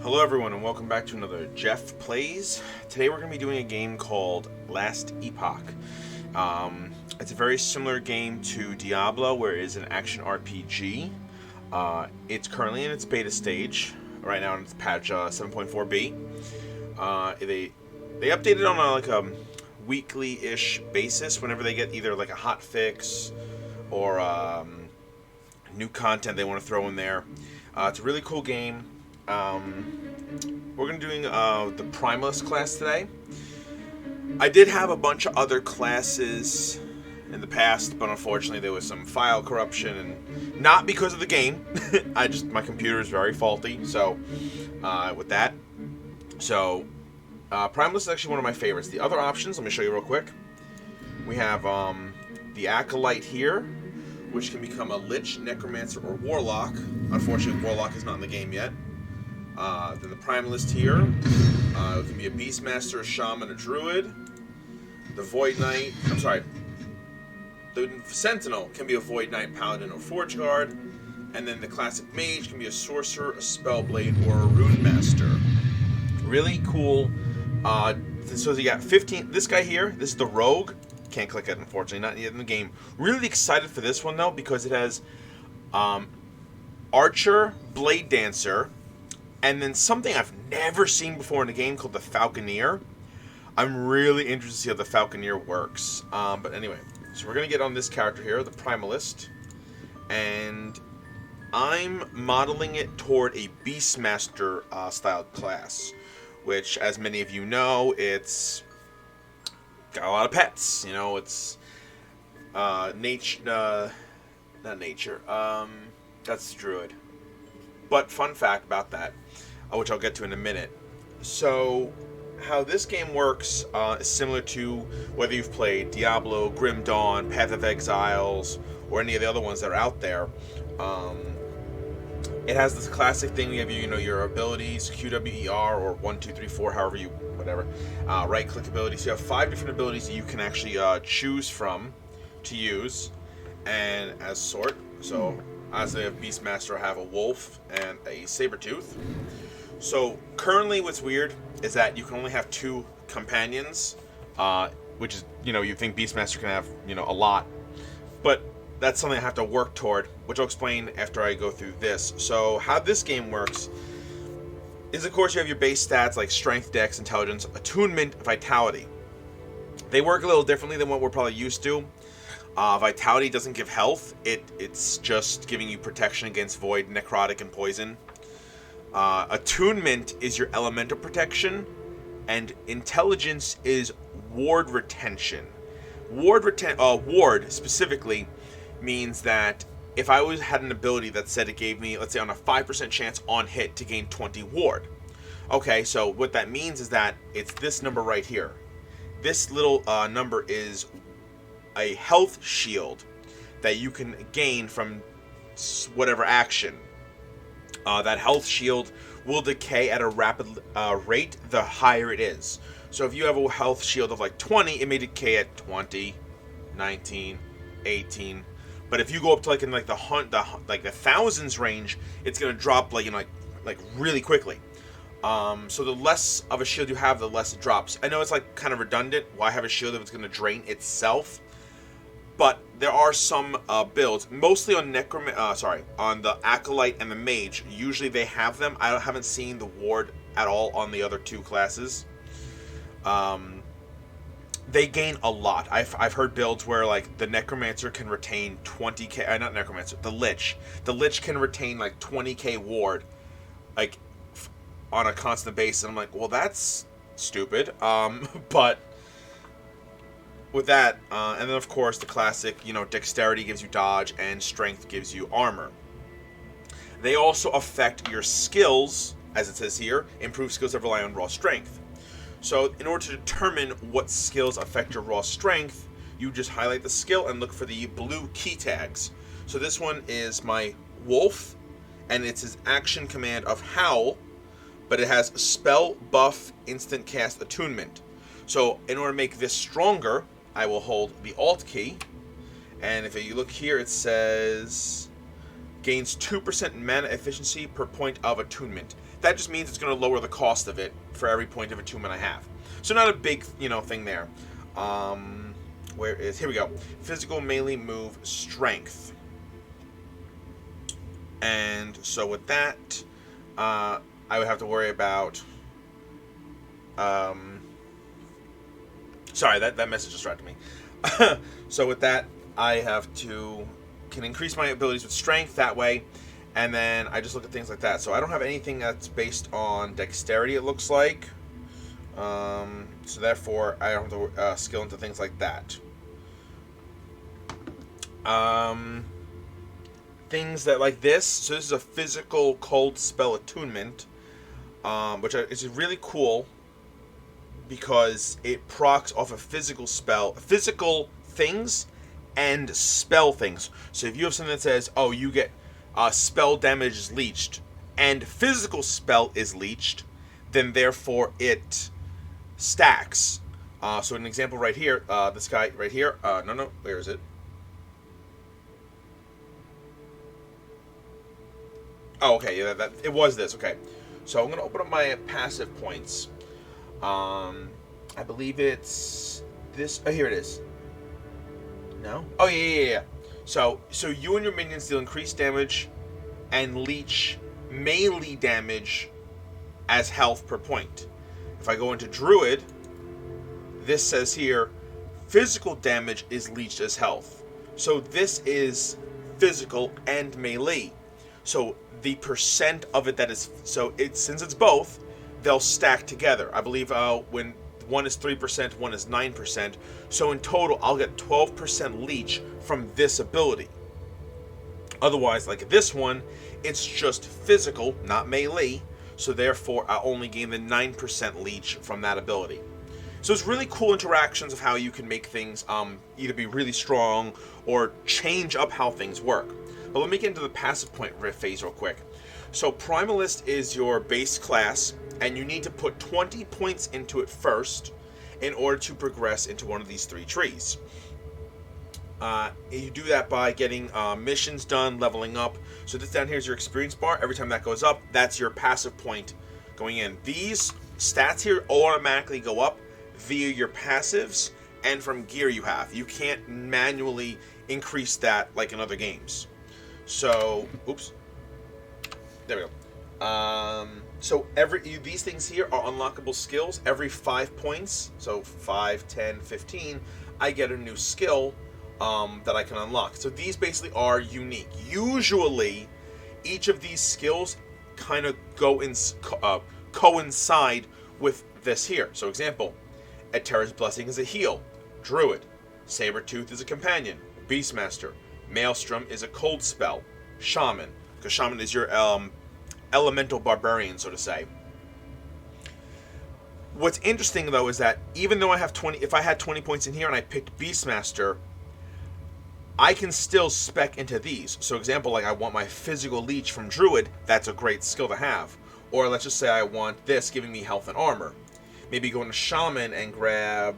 Hello everyone and welcome back to another Jeff Plays. Today we're going to be doing a game called Last Epoch. It's a very similar game to Diablo, where it is an action RPG. It's currently in its beta stage. Right now it's patch 7.4b. They update it on a weekly-ish basis whenever they get either like a hot fix or new content they want to throw in there. It's a really cool game. We're going to be doing the Primalist class today. I did have a bunch of other classes in the past, but unfortunately there was some file corruption, and not because of the game. My computer is very faulty, so with that. So Primalist is actually one of my favorites. The other options, let me show you real quick. We have the Acolyte here, which can become a Lich, Necromancer, or Warlock. Unfortunately, Warlock is not in the game yet. Then the Primalist here, it can be a Beastmaster, a Shaman, a Druid. The Void Knight, the Sentinel can be a Void Knight, Paladin, or Forge Guard. And then the Classic Mage can be a Sorcerer, a Spellblade, or a Rune Master. Really cool. So you got 15, this guy here, this is the Rogue. Can't click it, unfortunately, not yet in the game. Really excited for this one, though, because it has Archer, Blade Dancer, and then something I've never seen before in a game called the Falconeer. I'm really interested to see how the Falconeer works. But anyway, so we're going to get on this character here, the Primalist. And I'm modeling it toward a Beastmaster styled class. Which, as many of you know, it's got a lot of pets. You know, it's not nature. That's Druid. But fun fact about that, which I'll get to in a minute. So, how this game works is similar to whether you've played Diablo, Grim Dawn, Path of Exiles, or any of the other ones that are out there. It has this classic thing. You have your abilities, QWER or 1, 2, 3, 4, however you, whatever. Right-click abilities. You have 5 different abilities that you can actually choose from to use, and as sort. So, as a Beastmaster, I have a Wolf and a Sabertooth. So, currently what's weird is that you can only have 2 companions, which is, you think Beastmaster can have, a lot. But that's something I have to work toward, which I'll explain after I go through this. So, how this game works is, of course, you have your base stats like Strength, Dex, Intelligence, Attunement, Vitality. They work a little differently than what we're probably used to. Vitality doesn't give health. It's just giving you protection against void, necrotic, and poison. Attunement is your elemental protection, and Intelligence is ward retention. Ward specifically means that if I always had an ability that said it gave me, let's say, on a 5% chance on hit to gain 20 ward. Okay, so what that means is that it's this number right here. This little number is a health shield that you can gain from whatever action. That health shield will decay at a rapid rate the higher it is. So if you have a health shield of like 20, it may decay at 20, 19, 18. But if you go up to the thousands range, it's gonna drop like really quickly. So the less of a shield you have, the less it drops. I know it's like kind of redundant. Why have a shield if it's gonna drain itself? But there are some builds, mostly on on the Acolyte and the Mage. Usually they have them. I haven't seen the Ward at all on the other 2 classes. They gain a lot. I've heard builds where like the Necromancer can retain 20k. Not Necromancer, the Lich. The Lich can retain like 20k Ward, like on a constant basis. And I'm like, well, that's stupid. But with that, and then of course the classic, Dexterity gives you dodge and Strength gives you armor. They also affect your skills, as it says here. Improve skills that rely on raw strength. So in order to determine what skills affect your raw strength, you just highlight the skill and look for the blue key tags. So this one is my Wolf, and it's his action command of Howl, but it has spell, buff, instant cast, attunement. So in order to make this stronger, I will hold the Alt key, and if you look here, it says gains 2% mana efficiency per point of attunement. That just means it's going to lower the cost of it for every point of attunement I have. So not a big, thing there. Here we go. Physical melee move strength. And so with that, I would have to worry about... sorry, that message distracted me. So with that, I can increase my abilities with strength that way, and then I just look at things like that. So I don't have anything that's based on dexterity, it looks like. So therefore, I don't have to skill into things like that. Things that like this. So this is a physical cold spell attunement, which is really cool because it procs off a physical things and spell things. So if you have something that says, oh, you get spell damage is leeched and physical spell is leeched, then therefore it stacks. So an example right here, this guy right here, where is it? Oh, okay, yeah, it was this, okay. So I'm going to open up my passive points. I believe it's this, oh, here it is. No? Oh, yeah. So you and your minions deal increased damage and leech melee damage as health per point. If I go into Druid, this says here, physical damage is leeched as health. So this is physical and melee. So the percent of it that is, since it's both, they'll stack together. I believe when one is 3%, one is 9%. So in total, I'll get 12% leech from this ability. Otherwise, like this one, it's just physical, not melee. So therefore, I only gain the 9% leech from that ability. So it's really cool interactions of how you can make things either be really strong or change up how things work. But let me get into the passive point phase real quick. So Primalist is your base class, and you need to put 20 points into it first in order to progress into one of these 3 trees. You do that by getting missions done, leveling up. So this down here is your experience bar. Every time that goes up, that's your passive point going in. These stats here automatically go up via your passives and from gear you have. You can't manually increase that like in other games. So, oops. There we go. So these things here are unlockable skills. Every 5 points, so 5, 10, 15, I get a new skill that I can unlock. So these basically are unique. Usually, each of these skills kind of coincide with this here. So example, Eterra's Blessing is a heal. Druid. Sabertooth is a companion. Beastmaster. Maelstrom is a cold spell. Shaman, because Shaman is your elemental barbarian, so to say. What's interesting though is that even though I have 20, if I had 20 points in here and I picked Beastmaster, I can still spec into these. So example, like I want my physical leech from Druid, that's a great skill to have. Or let's just say I want this giving me health and armor. Maybe go into Shaman and grab...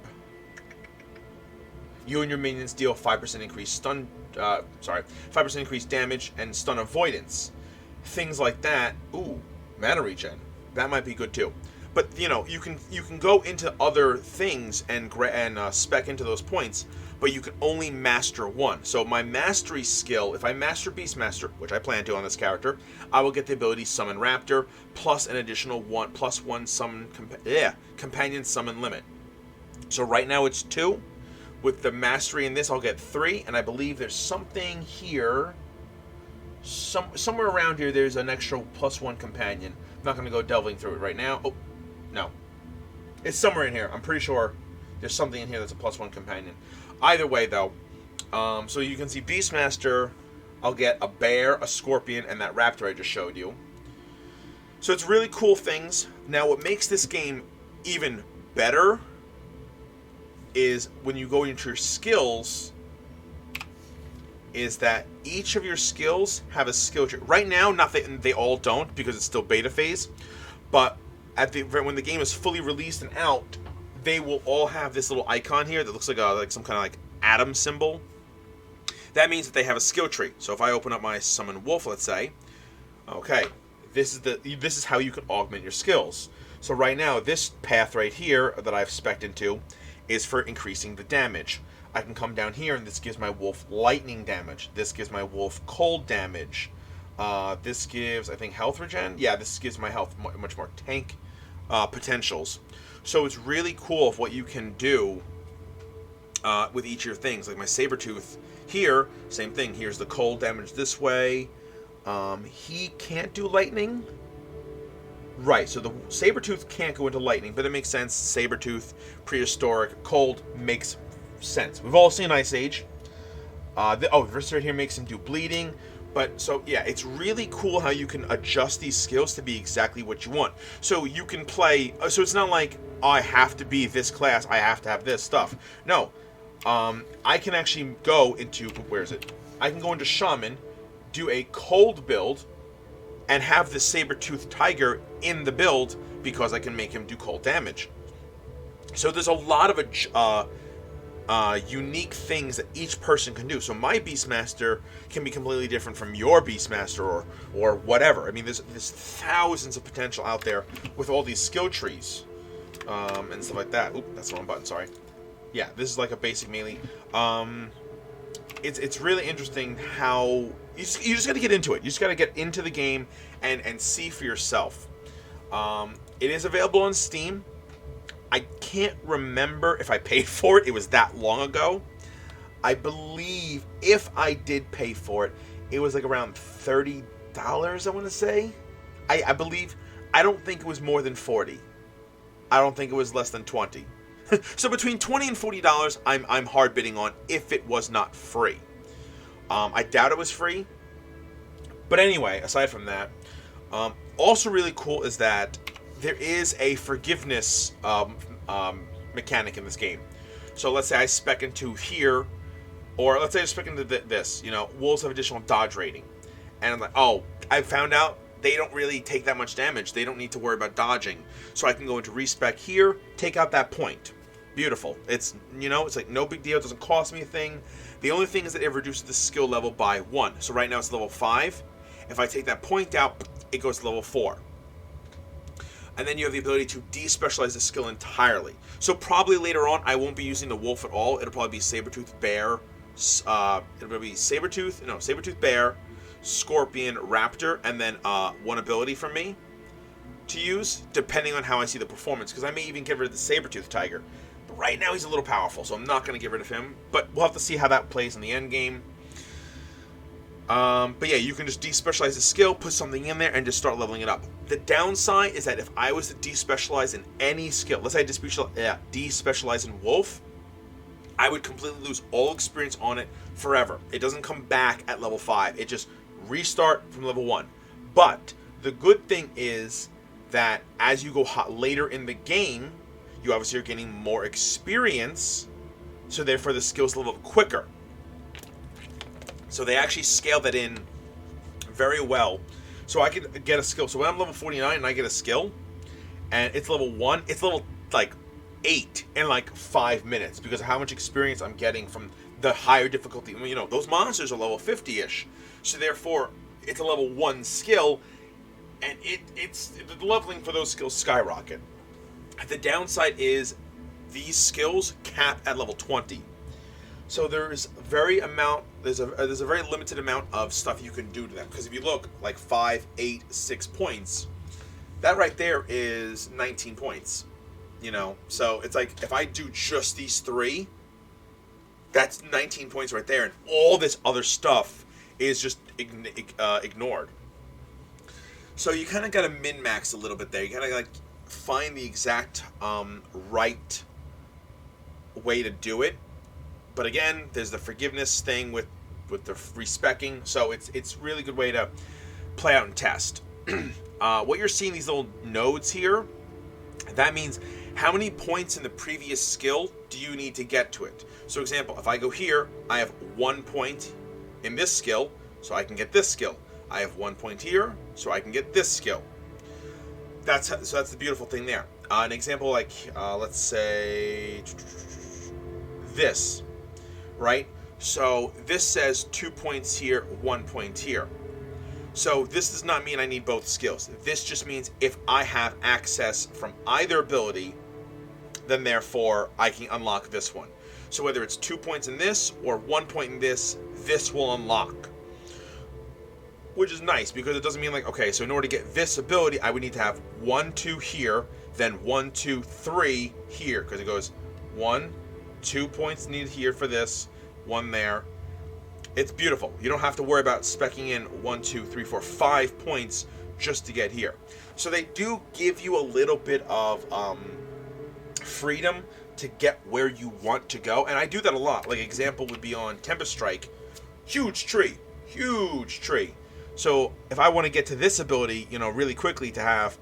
You and your minions deal 5% increased 5% increased damage and stun avoidance. Things like that. Ooh, mana regen. That might be good too. But you can go into other things and spec into those points, but you can only master one. So my mastery skill, if I master Beastmaster, which I plan to on this character, I will get the ability Summon Raptor plus an additional +1 summon companion summon limit. So right now it's 2. With the mastery in this, I'll get 3, and I believe there's something here, somewhere around here, there's an extra +1 companion. I'm not going to go delving through it right now. Oh, no. It's somewhere in here. I'm pretty sure there's something in here that's a +1 companion. Either way, though, so you can see Beastmaster, I'll get a bear, a scorpion, and that raptor I just showed you. So it's really cool things. Now, what makes this game even better is when you go into your skills, is that each of your skills have a skill tree. Right now, not that they all don't, because it's still beta phase, but when the game is fully released and out, they will all have this little icon here that looks like some kind of like atom symbol. That means that they have a skill tree. So if I open up my Summon Wolf, let's say, okay, this is how you can augment your skills. So right now, this path right here that I've spec'd into is for increasing the damage. I can come down here, and this gives my wolf lightning damage. This gives my wolf cold damage. This gives, I think, health regen. Yeah, this gives my health much more tank potentials. So it's really cool of what you can do with each of your things. Like my Sabertooth here, same thing. Here's the cold damage this way. He can't do lightning. Right, so the Sabertooth can't go into lightning, but it makes sense. Sabertooth, prehistoric, cold makes sense. We've all seen Ice Age. This right here makes him do bleeding. But, so, yeah, it's really cool how you can adjust these skills to be exactly what you want. So you can play, so it's not like, oh, I have to be this class, I have to have this stuff. No, I can actually go into, where is it? I can go into Shaman, do a cold build, and have the Sabertooth Tiger in the build because I can make him do cold damage. So there's a lot of unique things that each person can do. So my Beastmaster can be completely different from your Beastmaster or whatever. I mean, there's thousands of potential out there with all these skill trees and stuff like that. Oop, that's the wrong button, sorry. Yeah, this is like a basic melee. It's really interesting how you just got to get into it. You just got to get into the game and see for yourself. It is available on Steam. I can't remember if I paid for it. It was that long ago. I believe if I did pay for it, it was like around $30, I want to say. I believe. I don't think it was more than $40. I don't think it was less than $20. So between $20 and $40, I'm hard bidding on if it was not free. I doubt it was free. But anyway, aside from that, also really cool is that there is a forgiveness mechanic in this game. So let's say I spec into here, or let's say I spec into this. You know, wolves have additional dodge rating, and I'm like, oh, I found out they don't really take that much damage. They don't need to worry about dodging. So I can go into respec here, take out that point. Beautiful. It's, you know, it's like no big deal. It doesn't cost me a thing. The only thing is that it reduces the skill level by 1. So right now it's level 5. If I take that point out, it goes to level 4. And then you have the ability to despecialize the skill entirely. So probably later on, I won't be using the wolf at all. It'll probably be Sabertooth Bear. It'll be Sabertooth Bear, Scorpion, Raptor, and then one ability from me to use, depending on how I see the performance. Because I may even get rid of the Sabertooth Tiger. But right now, he's a little powerful, so I'm not going to get rid of him. But we'll have to see how that plays in the end game. But yeah, you can just despecialize the skill, put something in there, and just start leveling it up. The downside is that if I was to despecialize in any skill, let's say I despecialize in Wolf, I would completely lose all experience on it forever. It doesn't come back at level 5. It just restart from level 1. But the good thing is that as you go later in the game, you obviously are gaining more experience, so therefore the skills level up quicker. So they actually scale that in very well. So I could get a skill. So when I'm level 49 and I get a skill, and it's level 1, it's level like 8 in like 5 minutes because of how much experience I'm getting from the higher difficulty. You know, those monsters are level 50-ish. So therefore, it's a level 1 skill, and it's the leveling for those skills skyrocket. The downside is these skills cap at level 20. So there's a very limited amount of stuff you can do to them. Because if you look, like 5, 8, 6 points, that right there is 19 points. You know, so it's like if I do just these 3, that's 19 points right there, and all this other stuff is just ignored. So you kind of got to min-max a little bit there. You got to like find the exact right way to do it. But again, there's the forgiveness thing with the respecking, so it's really good way to play out and test. What you're seeing, these little nodes here, that means how many points in the previous skill do you need to get to it. So example, if I go here, I have 1 point in this skill, so I can get this skill. I have 1 point here, so I can get this skill. That's the beautiful thing there. An example like, let's say this. Right? So this says 2 points here, 1 point here. So this does not mean I need both skills. This just means if I have access from either ability, then therefore I can unlock this one. So whether it's 2 points in this or 1 point in this will unlock. Which is nice because it doesn't mean like, okay, so in order to get this ability, I would need to have 1, 2 here, then 1, 2, 3 here. Because it goes 1, 2 points needed here for this, 1 there. It's beautiful. You don't have to worry about speccing in 1, 2, 3, 4, 5 points just to get here. So they do give you a little bit of freedom to get where you want to go. And I do that a lot. Like example would be on Tempest Strike. Huge tree. So if I want to get to this ability, really quickly to have,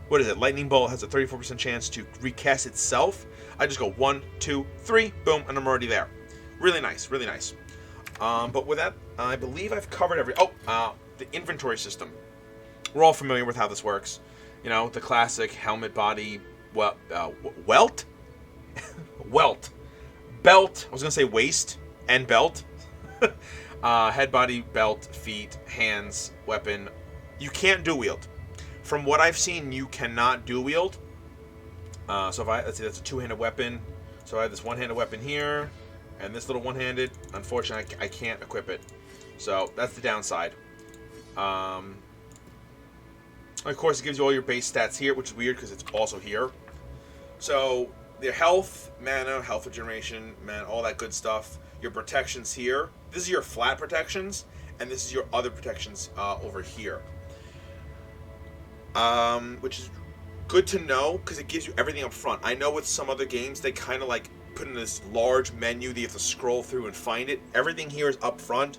what is it? Lightning Bolt has a 34% chance to recast itself. I just go 1, 2, 3, boom, and I'm already there. Really nice, really nice. But with that, I believe I've covered the inventory system. We're all familiar with how this works. The classic helmet, body, welt? Welt. Belt. I was going to say waist and belt. Head, body, belt, feet, hands, weapon. You can't dual wield. From what I've seen, you cannot dual wield. So let's see, that's a two-handed weapon. So I have this one-handed weapon here, and this little one-handed. Unfortunately, I can't equip it. So that's the downside. Of course, it gives you all your base stats here, which is weird because it's also here. So the health, mana, health regeneration, mana, all that good stuff. Your protections here. This is your flat protections, and this is your other protections over here. Which is good to know because it gives you everything up front. I know with some other games they kind of like put in this large menu that you have to scroll through and find it. Everything here is up front.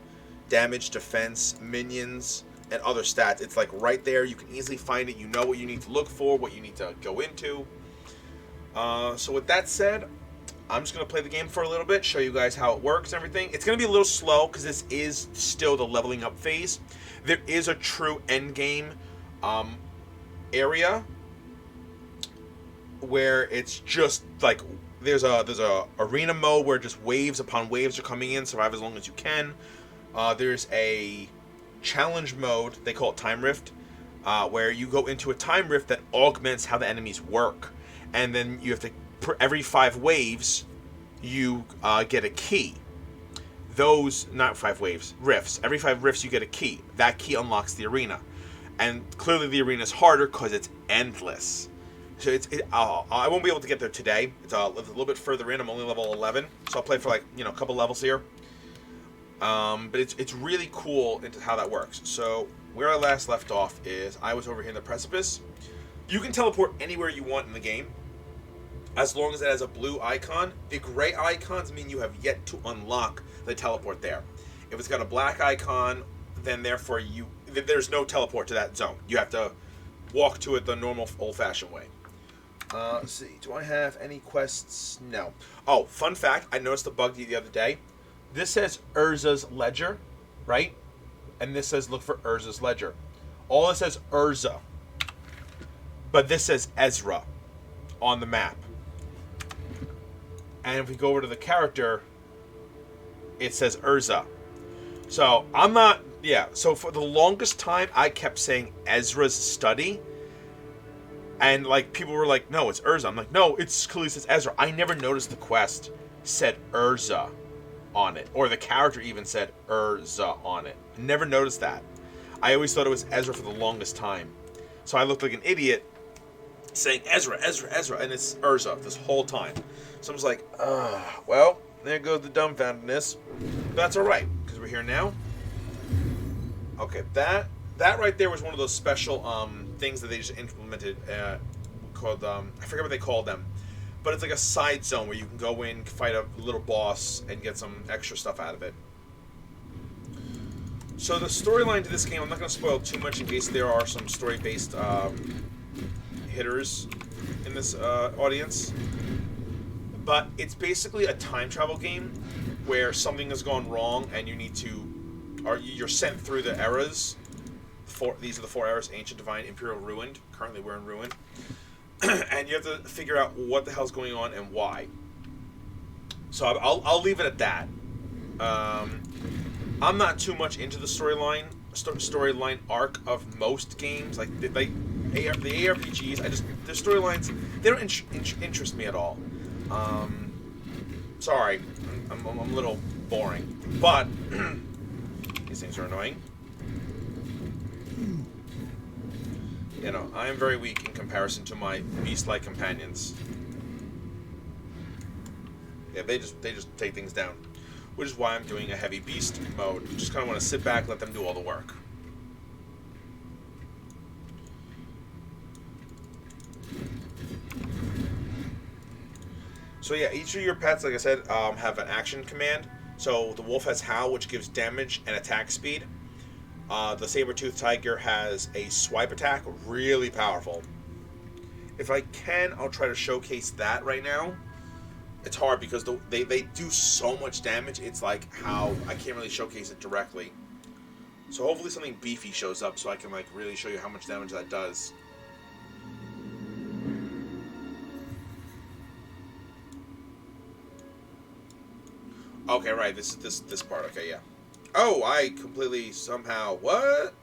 Damage, defense, minions, and other stats. It's like right there. You can easily find it. You know what you need to look for, what you need to go into. So with that said, I'm just going to play the game for a little bit, show you guys how it works and everything. It's going to be a little slow because this is still the leveling up phase. There is a true end game area where it's just like there's a arena mode where just waves upon waves are coming in, survive as long as you can. There's a challenge mode, they call it Time Rift, where you go into a time rift that augments how the enemies work, and then you have to, every 5 waves you get a key. Those, not 5 waves, rifts. Every 5 rifts you get a key. That key unlocks the arena, and clearly the arena is harder because it's endless. So I won't be able to get there today. It's a little bit further in. I'm only level 11, so I'll play for like a couple levels here. But it's really cool into how that works. So where I last left off is I was over here in the precipice. You can teleport anywhere you want in the game, as long as it has a blue icon. The gray icons mean you have yet to unlock the teleport there. If it's got a black icon, then therefore there's no teleport to that zone. You have to walk to it the normal old-fashioned way. Let's see. Do I have any quests? No. Oh, fun fact. I noticed a bug the other day. This says Urza's Ledger, right? And this says look for Urza's Ledger. All it says Urza. But this says Ezra on the map. And if we go over to the character, it says Urza. So I'm not, so for the longest time, I kept saying Ezra's Study. And like people were like, no, it's Urza. I'm like, no, it's clearly says Ezra. I never noticed the quest said Urza on it, or the character even said Urza on it. I never noticed that. I always thought it was Ezra for the longest time. So I looked like an idiot saying Ezra, Ezra, Ezra, and it's Urza this whole time. So I was like, well, there goes the dumbfoundedness. But that's all right, because we're here now. Okay, that right there was one of those special things that they just implemented called, I forget what they called them. But it's like a side zone where you can go in, fight a little boss, and get some extra stuff out of it. So the storyline to this game, I'm not going to spoil too much in case there are some story-based hitters in this audience. But it's basically a time travel game where something has gone wrong and you need to, or you're sent through the eras. These are the 4 eras: Ancient, Divine, Imperial, Ruined. Currently we're in Ruined. And you have to figure out what the hell's going on and why. So I'll leave it at that. I'm not too much into the storyline arc of most games. Like the ARPGs, their storylines, they don't interest me at all. Sorry, I'm a little boring, but these things are annoying. You know, I am very weak in comparison to my beast-like companions. Yeah, they just take things down, which is why I'm doing a heavy beast mode. Just kind of want to sit back, let them do all the work. So yeah, each of your pets, like I said, have an action command. So the wolf has Howl, which gives damage and attack speed. The saber-toothed tiger has a swipe attack, really powerful. If I can, I'll try to showcase that right now. It's hard because they do so much damage. It's like how I can't really showcase it directly. So hopefully something beefy shows up so I can like really show you how much damage that does. Okay, right. This is this part. Okay, yeah. Oh, I completely somehow what?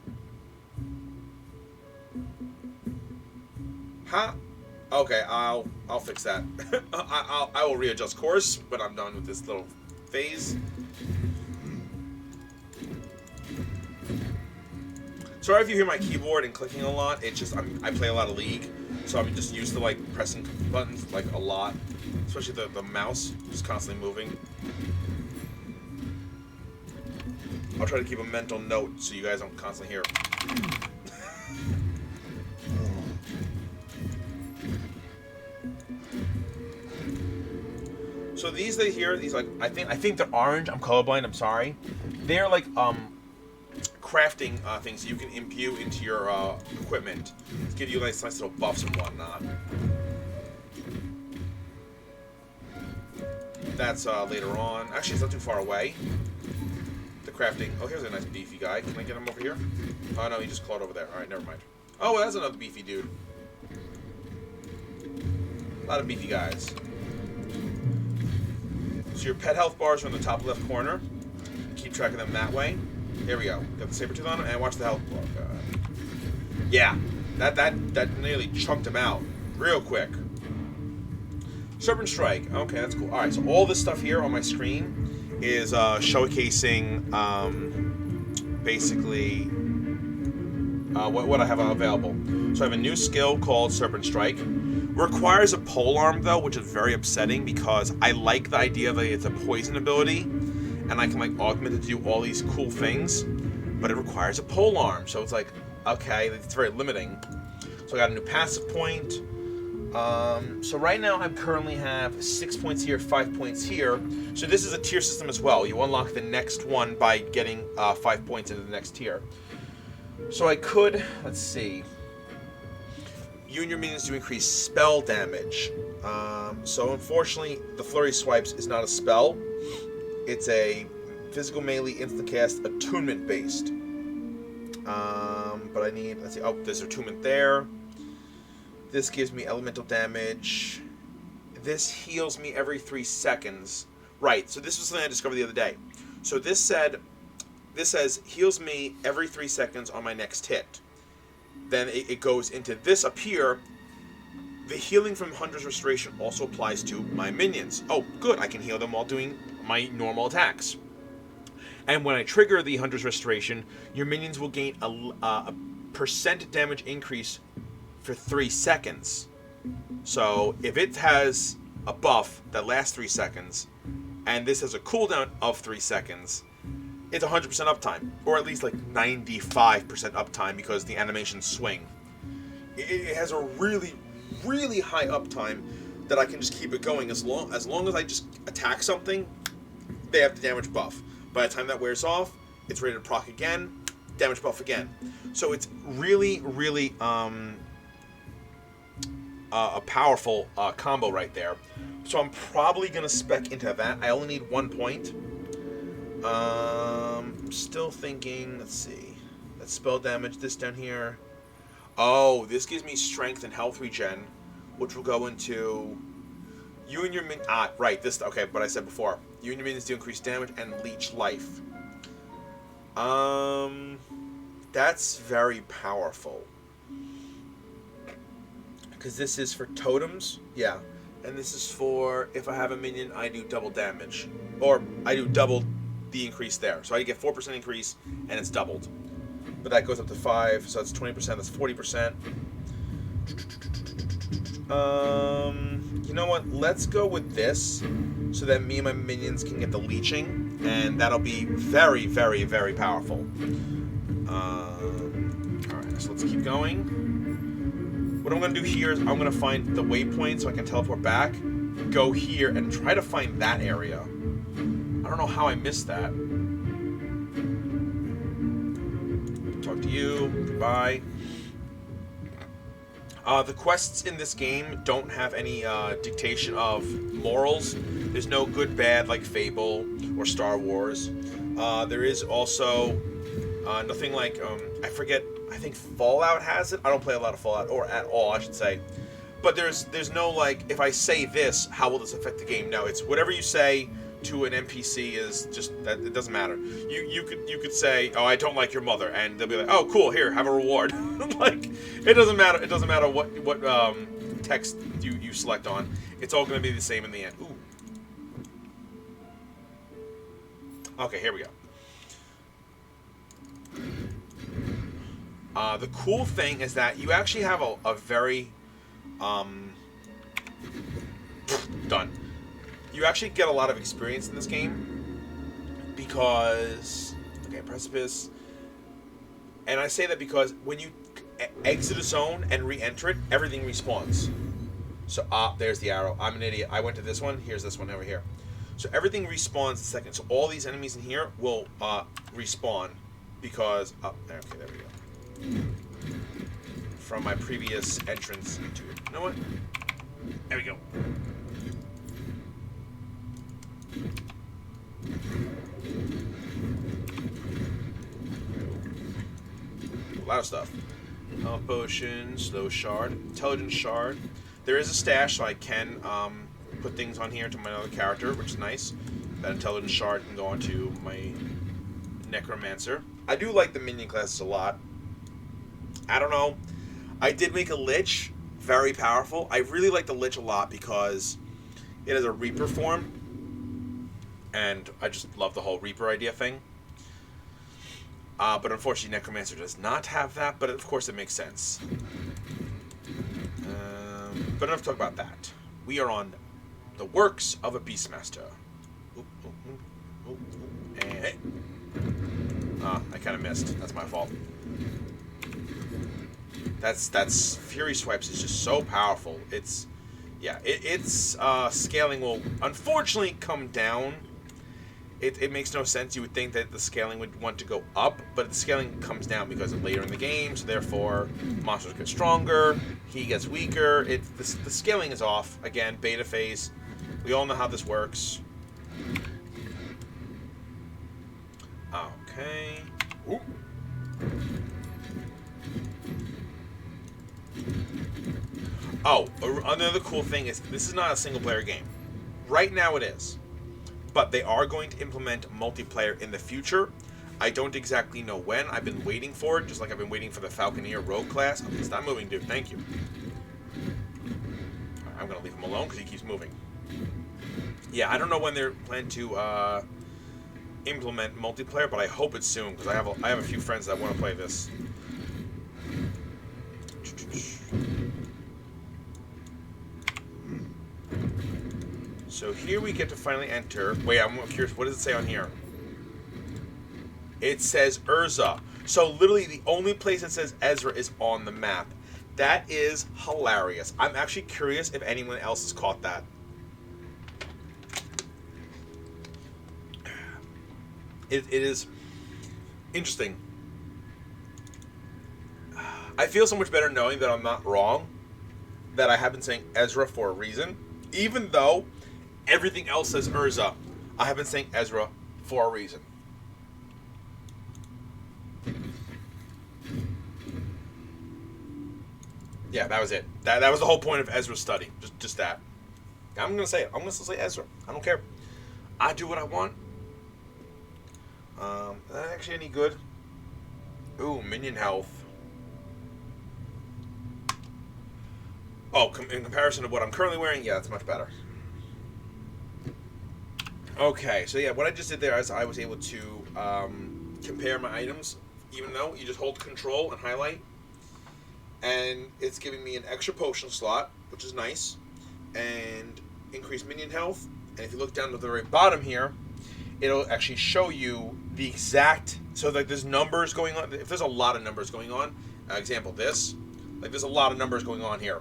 Huh? Okay, I'll fix that. I will readjust course when I'm done with this little phase. Sorry if you hear my keyboard and clicking a lot. It's just I play a lot of League, so I'm just used to like pressing buttons like a lot, especially the mouse just constantly moving. I'll try to keep a mental note so you guys don't constantly hear. So these they here, these like I think they're orange. I'm colorblind. I'm sorry. They're like crafting things that you can imbue into your equipment to give you nice little buffs and whatnot. That's later on. Actually, it's not too far away. The crafting. Oh, here's a nice beefy guy. Can I get him over here? Oh no, he just clawed over there. All right, never mind. Oh, well, that's another beefy dude. A lot of beefy guys. So your pet health bars are in the top left corner. Keep track of them that way. There we go. Got the saber tooth on him, and watch the health bar. Yeah, that nearly chunked him out real quick. Serpent Strike. Okay, that's cool. All right, so all this stuff here on my screen is showcasing basically what I have available. So I have a new skill called Serpent Strike. Requires a pole arm though, which is very upsetting because I like the idea that it's a poison ability and I can like augment it to do all these cool things, but it requires a pole arm. So it's like, okay, it's very limiting. So I got a new passive point. So right now I currently have 6 points here, 5 points here. So this is a tier system as well. You unlock the next one by getting 5 points into the next tier. So I could, let's see. You and your minions do increase spell damage. So unfortunately, the Flurry Swipes is not a spell. It's a physical melee instant cast attunement based. But I need, let's see, oh, there's attunement there. This gives me elemental damage. This heals me every 3 seconds. Right, so this was something I discovered the other day. So this says heals me every 3 seconds on my next hit. Then it goes into this up here. The healing from Hunter's Restoration also applies to my minions. Oh, good, I can heal them while doing my normal attacks. And when I trigger the Hunter's Restoration, your minions will gain a percent damage increase for 3 seconds. So if it has a buff that lasts 3 seconds, and this has a cooldown of 3 seconds, it's 100% uptime, or at least like 95% uptime because the animations swing. It has a really, really high uptime that I can just keep it going as long as I just attack something, they have the damage buff. By the time that wears off, it's ready to proc again, damage buff again. So it's really, really a powerful combo right there. So I'm probably going to spec into that. I only need 1 point. I'm still thinking, let's see. That's spell damage, this down here. Oh, this gives me strength and health regen, which will go into You and your right, this, okay, what I said before. You and your minions do increase damage and leech life. That's very powerful. Because this is for totems, yeah. And this is for, if I have a minion, I do double damage. Or, I do double the increase there. So I get 4% increase, and it's doubled. But that goes up to 5, so that's 20%, that's 40%. You know what? Let's go with this, so that me and my minions can get the leeching, and that'll be very, very, very powerful. Alright, so let's keep going. What I'm going to do here is I'm going to find the waypoint so I can teleport back, go here, and try to find that area. I don't know how I missed that. Talk to you. Goodbye. The quests in this game don't have any dictation of morals. There's no good, bad like Fable or Star Wars. There is also nothing like, I forget, I think Fallout has it. I don't play a lot of Fallout, or at all, I should say. But there's no, like, if I say this, how will this affect the game? No, it's whatever you say to an NPC is just, that it doesn't matter. You could say, oh, I don't like your mother, and they'll be like, oh, cool, here, have a reward. Like, it doesn't matter what text you select on. It's all going to be the same in the end. Ooh. Okay, here we go. The cool thing is that you actually have a very done. You actually get a lot of experience in this game because, okay, precipice. And I say that because when you exit a zone and re-enter it, everything respawns. So, there's the arrow. I'm an idiot. I went to this one. Here's this one over here. So everything respawns the second. So all these enemies in here will respawn because, okay, there we go. From my previous entrance into it. You know what? There we go. A lot of stuff. Potion, slow shard, intelligence shard. There is a stash, so I can put things on here to my other character, which is nice. That intelligence shard can go onto my necromancer. I do like the minion classes a lot. I don't know. I did make a lich very powerful. I really like the lich a lot because it has a reaper form, and I just love the whole reaper idea thing. But unfortunately, necromancer does not have that. But of course, it makes sense. But enough talk about that. We are on the works of a Beastmaster. And I kind of missed. That's my fault. That's Fury Swipes is just so powerful. It's scaling will unfortunately come down. It makes no sense. You would think that the scaling would want to go up, but the scaling comes down because of later in the game, so therefore monsters get stronger, he gets weaker. The scaling is off. Again, beta phase. We all know how this works. Okay. Ooh. Oh, another cool thing is this is not a single-player game. Right now it is. But they are going to implement multiplayer in the future. I don't exactly know when. I've been waiting for it, just like I've been waiting for the Falconeer Rogue class. Okay, stop moving, dude. Thank you. Right, I'm going to leave him alone because he keeps moving. Yeah, I don't know when they're planning to implement multiplayer, but I hope it's soon because I have a few friends that want to play this. So here we get to finally enter. Wait, I'm curious. What does it say on here? It says Urza. So literally the only place it says Ezra is on the map. That is hilarious. I'm actually curious if anyone else has caught that. It is interesting. I feel so much better knowing that I'm not wrong. That I have been saying Ezra for a reason. Even though everything else says Urza, I have been saying Ezra for a reason. Yeah, that was it. That was the whole point of Ezra's study. Just that. I'm going to say it. I'm going to say Ezra. I don't care. I do what I want. That actually any good? Ooh, minion health. Oh, in comparison to what I'm currently wearing, yeah, it's much better. Okay, so yeah, what I just did there is I was able to compare my items, even though you just hold control and highlight, and it's giving me an extra potion slot, which is nice, and increased minion health. And if you look down to the very bottom here, it'll actually show you the exact, so like there's numbers going on. If there's a lot of numbers going on, example this, like there's a lot of numbers going on here.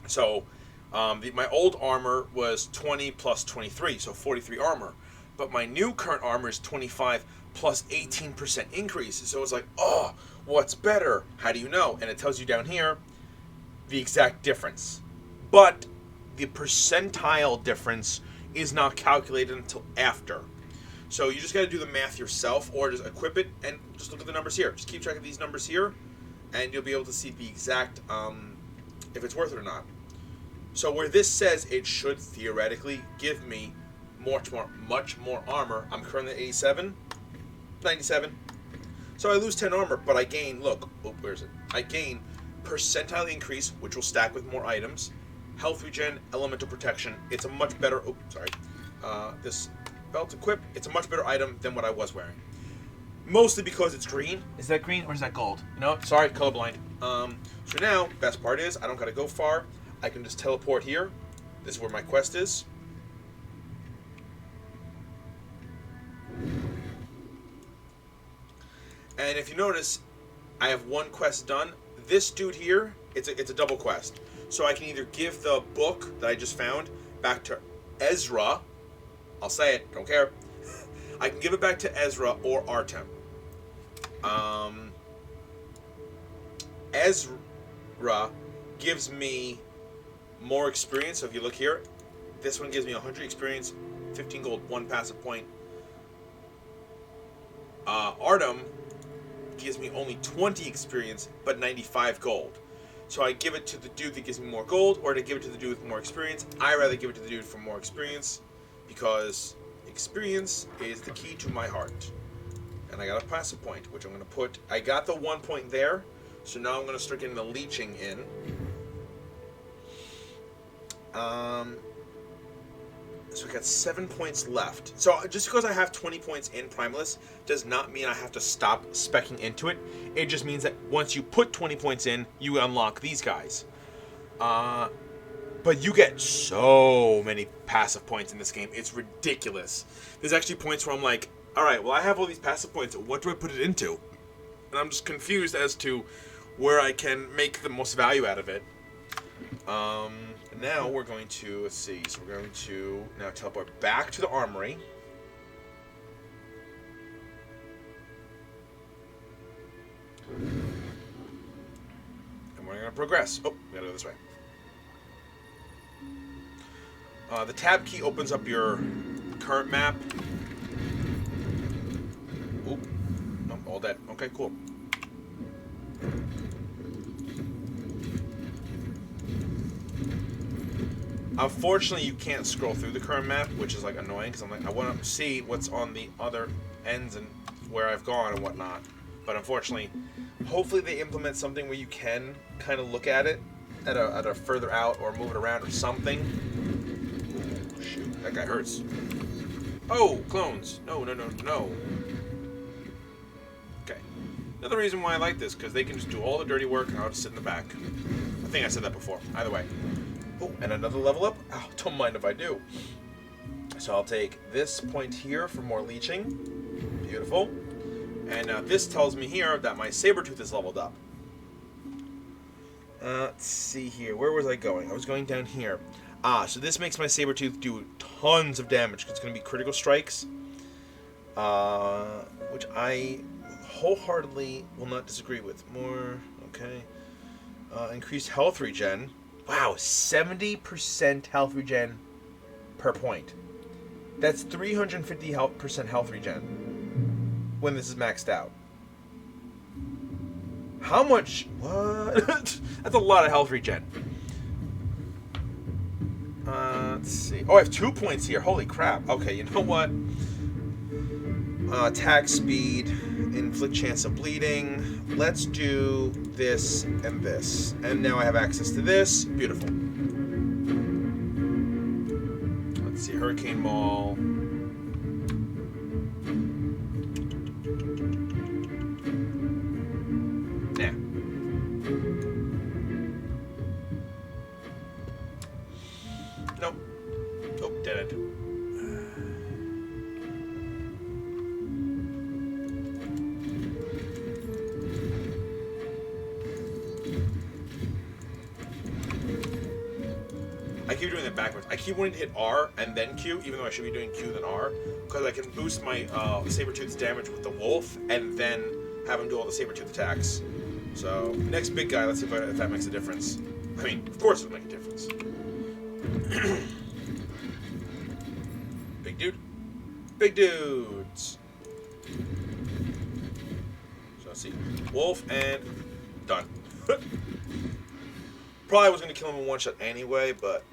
So my old armor was 20 plus 23, so 43 armor. But my new current armor is 25 plus 18% increase. So it's like, oh, what's better? How do you know? And it tells you down here the exact difference. But the percentile difference is not calculated until after. So you just got to do the math yourself, or just equip it and just look at the numbers here. Just keep track of these numbers here, and you'll be able to see the exact if it's worth it or not. So where this says it should theoretically give me much more armor, I'm currently at 87, 97. So I lose 10 armor, but I gain, look, oh, where is it? I gain percentile increase, which will stack with more items, health regen, elemental protection. It's a much better, oh, sorry, this belt equip, it's a much better item than what I was wearing. Mostly because it's green. Is that green or is that gold? You know, sorry, colorblind. So now, best part is, I don't gotta go far. I can just teleport here. This is where my quest is. And if you notice, I have one quest done. This dude here, it's a double quest. So I can either give the book that I just found back to Ezra. I'll say it, don't care. I can give it back to Ezra or Artem. Ezra gives me more experience. So if you look here, this one gives me 100 experience, 15 gold, 1 passive point. Artem gives me only 20 experience, but 95 gold. So I give it to the dude that gives me more gold, or to give it to the dude with more experience. I rather give it to the dude for more experience, because experience is the key to my heart. And I got a passive point, which I'm going to put... I got the 1 point there, so now I'm going to start getting the leeching in. So we got 7 points left. So just because I have 20 points in Primalist does not mean I have to stop speccing into it. It just means that once you put 20 points in, you unlock these guys. But you get so many passive points in this game. It's ridiculous. There's actually points where I'm like, alright, well I have all these passive points. What do I put it into? And I'm just confused as to where I can make the most value out of it. Now we're going to, let's see, so we're going to now teleport back to the armory. And we're going to progress. Oh, we gotta go this way. The tab key opens up your current map. Oop, no, all dead. Okay, cool. Unfortunately, you can't scroll through the current map, which is like annoying because I'm like, I want to see what's on the other ends and where I've gone and whatnot. But unfortunately, hopefully they implement something where you can kind of look at it at a further out or move it around or something. Ooh, shoot, that guy hurts. Oh, clones! No, no, no, no. Okay. Another reason why I like this, because they can just do all the dirty work and I'll just sit in the back. I think I said that before. Either way. Oh, and another level up? Oh, don't mind if I do. So I'll take this point here for more leeching. Beautiful. And now this tells me here that my Sabertooth is leveled up. Let's see here. Where was I going? I was going down here. So this makes my Sabertooth do tons of damage. It's going to be critical strikes. Which I wholeheartedly will not disagree with. More, okay. Increased health regen. Wow, 70% health regen per point. That's 350% health regen when this is maxed out. How much? What? That's a lot of health regen. Let's Let's see. Oh, I have 2 points here. Holy crap. Okay, you know what? Attack speed, inflict chance of bleeding. Let's do this and this. And now I have access to this. Beautiful. Let's see. Hurricane Maul. Nah. Nope. Nope, dead. I keep doing it backwards. I keep wanting to hit R and then Q, even though I should be doing Q then R, because I can boost my Sabertooth's damage with the wolf and then have him do all the Sabertooth attacks. So, next big guy, let's see if that makes a difference. I mean, of course it'll make a difference. Big dude. Big dudes. So let's see. Wolf and done. Probably was going to kill him in one shot anyway, but...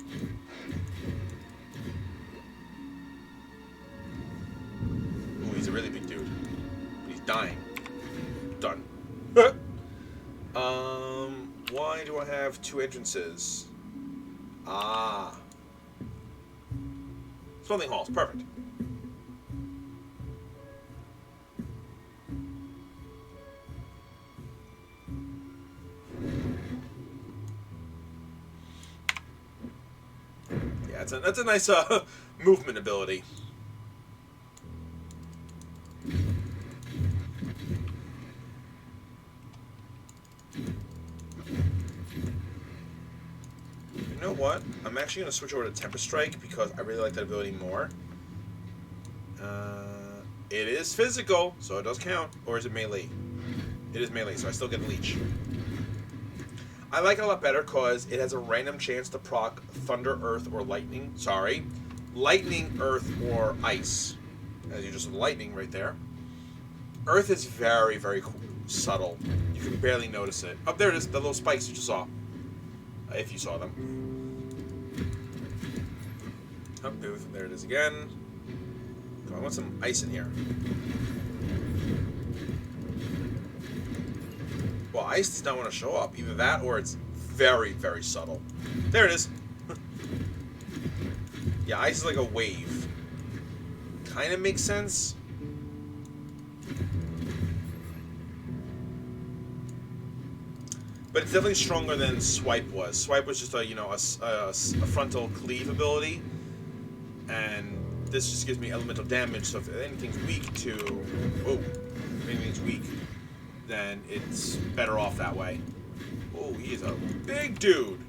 Ooh, he's a really big dude. He's dying. Done. Why do I have 2 entrances? Ah. Smelting halls. Perfect. Yeah, that's a nice movement ability. You know what? I'm actually going to switch over to Tempest Strike because I really like that ability more. It is physical, so it does count. Or is it melee? It is melee, so I still get Leech. I like it a lot better because it has a random chance to proc Thunder, Earth, or Lightning. Sorry. Lightning, Earth, or Ice. As you just saw the lightning right there. Earth is very, very subtle. You can barely notice it. Up there it is, the little spikes you just saw. If you saw them. Oh, there it is again. Come on, I want some ice in here. Well, ice does not want to show up. Either that or it's very, very subtle. There it is. Yeah, ice is like a wave. Kind of makes sense. But it's definitely stronger than Swipe was. Swipe was just a, you know, a frontal cleave ability. And this just gives me elemental damage, so if anything's weak to... Oh, if anything's weak, then it's better off that way. Oh, he is a big dude.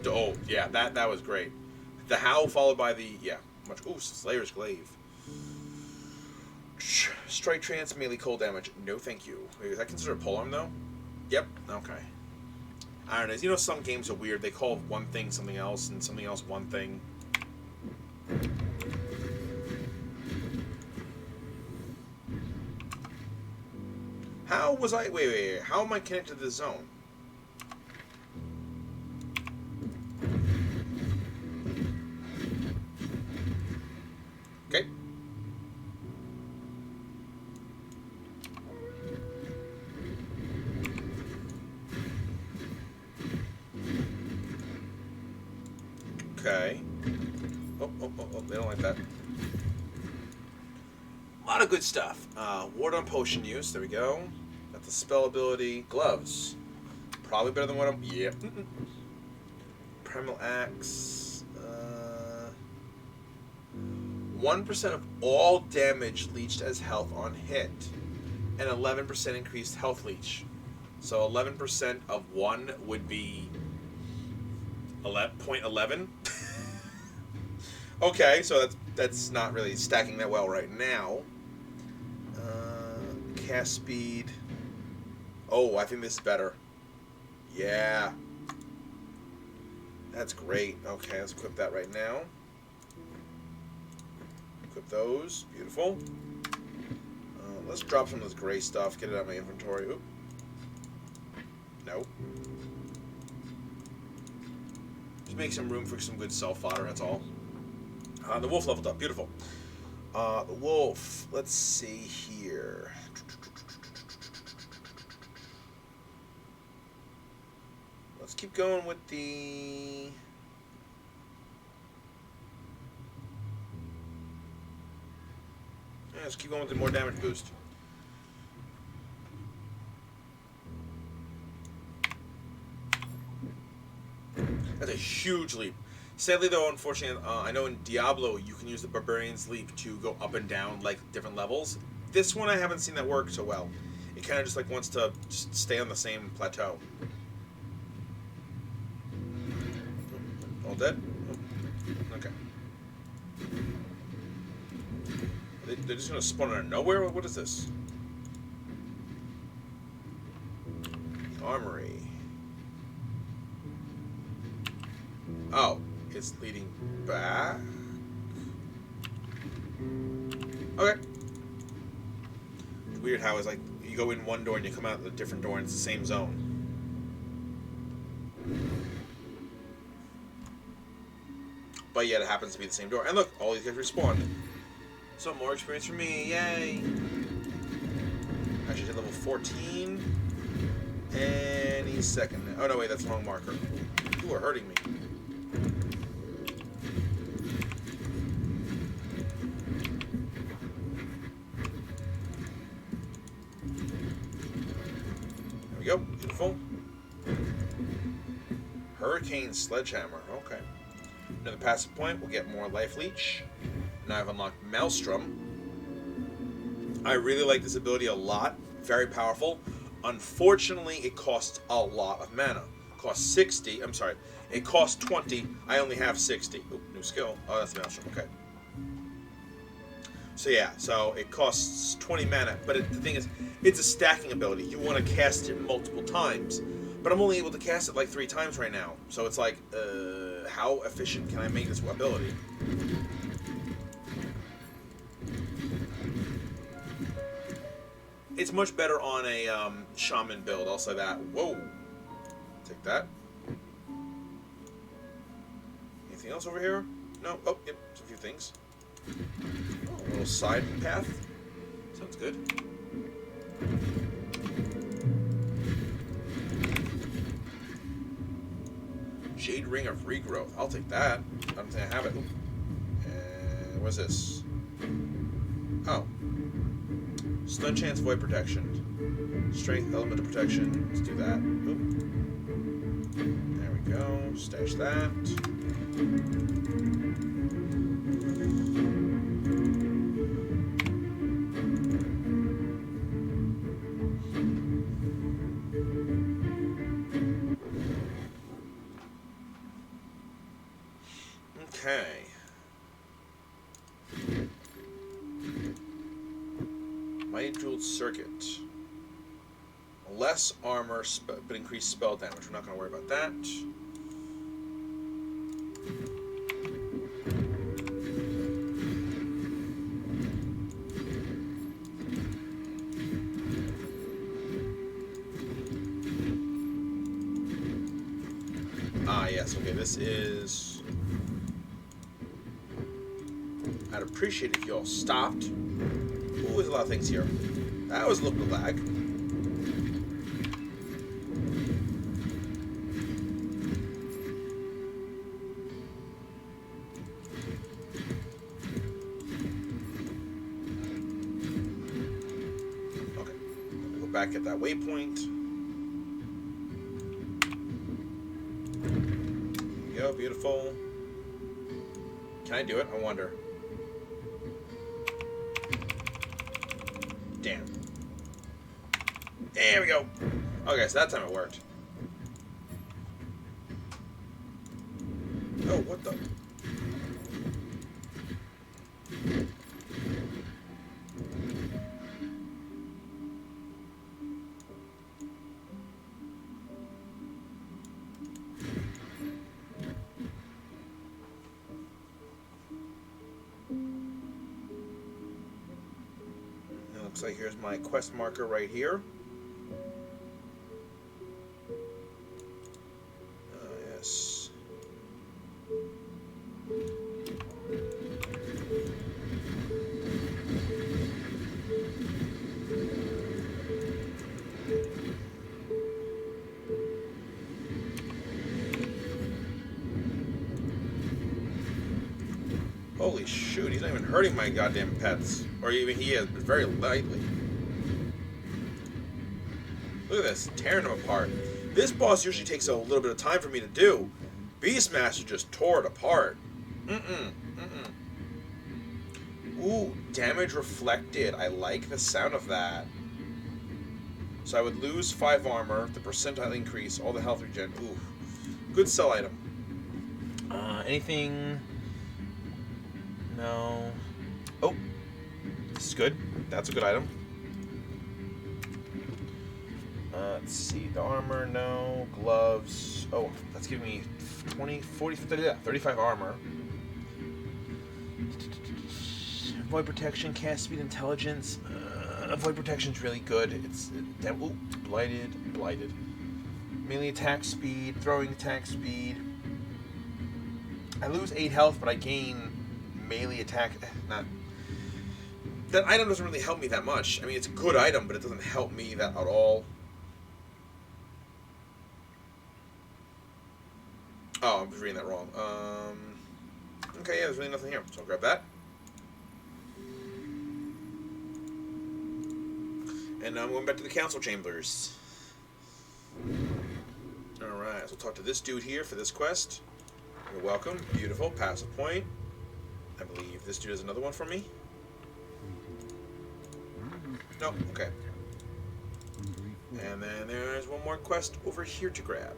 Oh, yeah, that was great. The howl followed by the... Yeah, much... Oh, Slayer's Glaive. Strike trance, melee cold damage. No, thank you. Wait, is that considered a polearm, though? Yep. Okay. I don't know. You know, some games are weird. They call one thing something else, and something else one thing. How was I... Wait. How am I connected to the zone? Okay. Okay. Oh, they don't like that. A lot of good stuff. Ward on potion use, there we go. Got the spell ability. Gloves. Probably better than what I'm... Yeah. Primal Axe. 1% of all damage leached as health on hit. And 11% increased health leech. So 11% of 1 would be... 0.11. Okay, so that's not really stacking that well right now. Cast speed. Oh, I think this is better. Yeah. That's great. Okay, let's equip that right now. Equip those. Beautiful. Let's drop some of this gray stuff. Get it out of my inventory. Oop. Nope. make some room for some good self fodder. That's all. The wolf leveled up. Beautiful. The wolf. Let's see here. Let's keep going with the... Yeah, let's keep going with the more damage boost. That's a huge leap. Sadly, though, unfortunately, I know in Diablo you can use the Barbarian's Leap to go up and down like different levels. This one I haven't seen that work so well. It kind of just like wants to just stay on the same plateau. All dead? Okay. They're just gonna spawn out of nowhere? What is this? The armory. Oh, it's leading back. Okay. It's weird how it's like you go in one door and you come out a different door and it's the same zone. But yet it happens to be the same door. And look, all these guys respawned. So more experience for me, yay! Actually hit level 14. Any second. Oh no, wait, that's the wrong marker. You are hurting me. There we go, beautiful. Hurricane Sledgehammer, okay. Another passive point, we'll get more life leech. Now I've unlocked Maelstrom. I really like this ability a lot. Very powerful. Unfortunately, it costs a lot of mana. It costs 60. I'm sorry. It costs 20. I only have 60. Oop, new skill. Oh, that's Maelstrom. Okay. So yeah, so it costs 20 mana. But the thing is, it's a stacking ability. You want to cast it multiple times. But I'm only able to cast it like 3 times right now. So it's like, how efficient can I make this ability? It's much better on a shaman build, I'll say that. Whoa. Take that. Anything else over here? No? Oh, yep, there's a few things. Oh, a little side path. Sounds good. Jade Ring of Regrowth. I'll take that. I don't think I have it. And what's this? Oh. Stun chance, void protection. Strength, element of protection. Let's do that. Oop. There we go. Stash that. Okay. Mighty Jeweled Circuit. Less armor, but increased spell damage. We're not going to worry about that. Ah, yes. Okay, this is... I'd appreciate it if you all stopped. Ooh, there's a lot of things here. That was a little bit of lag. Okay, go back at that waypoint. There we go, beautiful. Can I do it? I wonder. Damn. There we go. Okay, so that time it worked. Oh, what the? Looks like here's my quest marker right here. Oh, yes. Holy shoot, he's not even hurting my goddamn pets. Or even he is, but very lightly. Look at this, tearing them apart. This boss usually takes a little bit of time for me to do. Beastmaster just tore it apart. Ooh, damage reflected. I like the sound of that. So I would lose 5 armor, the percentile increase, all the health regen. Ooh, good sell item. Anything? No. Oh, this is good. That's a good item. Let's see, the armor, no. Gloves. Oh, that's giving me 20, 40, 30, yeah, 35 armor. Void protection, cast speed, intelligence. Void protection's really good. It's ooh, blighted. Melee attack speed, throwing attack speed. I lose 8 health, but I gain melee attack. Not that item doesn't really help me that much. I mean, it's a good item, but it doesn't help me that at all. Oh, I'm reading that wrong. Okay, yeah, there's really nothing here, so I'll grab that. And now I'm going back to the council chambers. Alright, so I'll talk to this dude here for this quest. You're welcome. Beautiful. Pass a point. I believe this dude has another one for me. No, okay. And then there's one more quest over here to grab.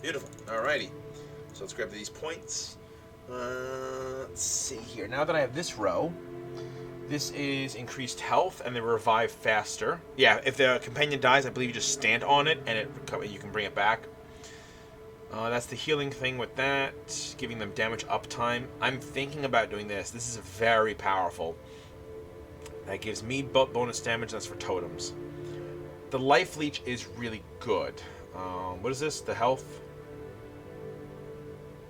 Beautiful. Alrighty. So let's grab these points. Let's see here. Now that I have this row, this is increased health and they revive faster. Yeah, if the companion dies, I believe you just stand on it and you can bring it back. That's the healing thing with that, giving them damage uptime. I'm thinking about doing this. This is very powerful. That gives me bonus damage. That's for totems. The life leech is really good. What is this? The health?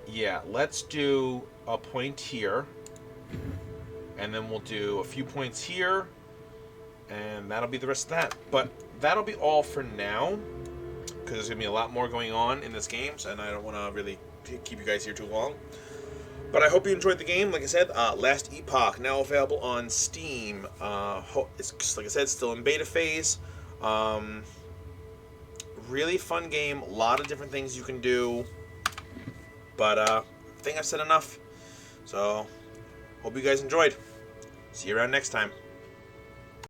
Yeah, let's do a point here. And then we'll do a few points here. And that'll be the rest of that. But that'll be all for now. Because there's going to be a lot more going on in this game. And I don't want to really keep you guys here too long. But I hope you enjoyed the game. Like I said, Last Epoch, now available on Steam. It's, like I said, still in beta phase. Really fun game. A lot of different things you can do. But I think I've said enough. So, hope you guys enjoyed. See you around next time.